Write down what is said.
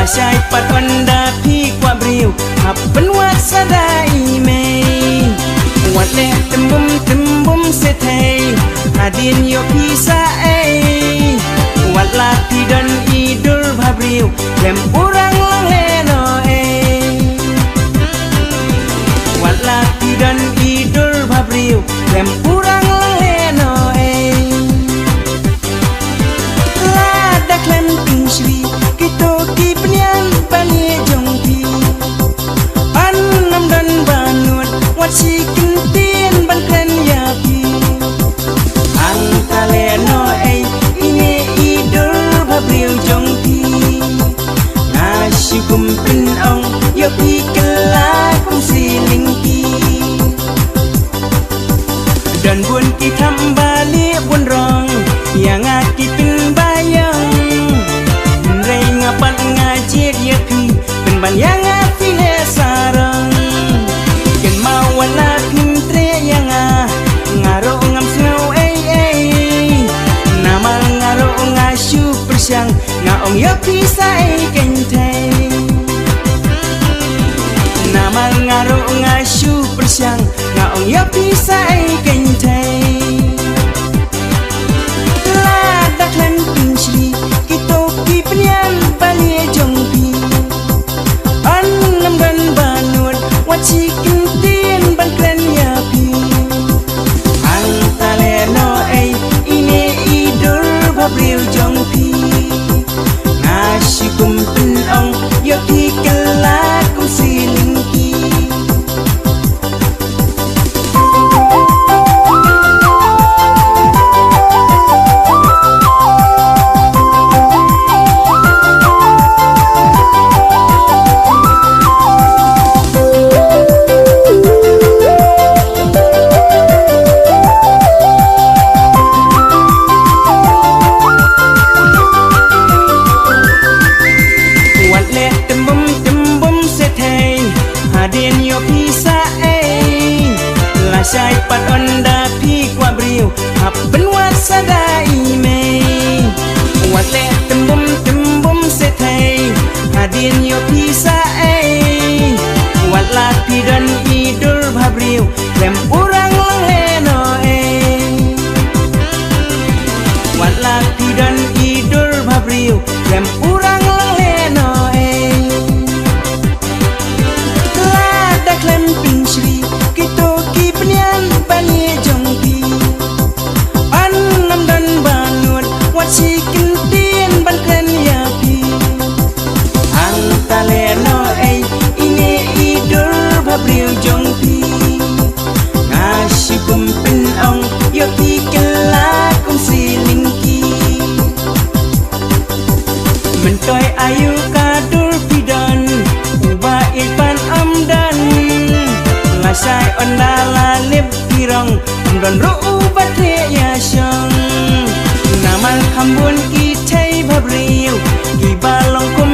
Syai pat onda pi kwa briu happen wat sadai me wat le tembum setei adin yo pisa wat la pi dan idul babriu lem urang lang heno wat la pi dan idul babriu lem urang lang heno la da klem ping shri kito chicken tin ban kren ya pi ang tale no ine idul babriu jong pi nasi kumpin ong yo pi kela kum siling pi dan bun ki kembali bun rong yang aki pin bayang rei ngapan ngajir ya pi pin ban yang afi le sarang wala pintre yang ngaro ngam snow namal ngaro ngasu persyang ngaong yo pisai kente namal ngaro ngasu persyang ngaong yo pisai kente la daklan pinchli kito kipnian bali jongpi an nam dan banut wachikin babriu jong pi nasi kumpin ong yo pi kelak kum siling ki Syai pat onda pi kwa briu happen wat sadai me wat le tembum setei hadin yo pisa wat la pi dan idul babriu lem urang lang heno wat la pi dan idul babriu lem urang lang heno la da klem ping shri kito penian bani jongpi an nam dan banut wat chicken tin ban kren ya pi ang tale no ine idul babriu jongpi nasi kumpin ong yo pi kelak kum siling ki mentoy ayu kadul pidan uba ipan amdan ngasai ondala lip pirong don ru bathe ya syang namal khambun ki thai babriu ki balong kum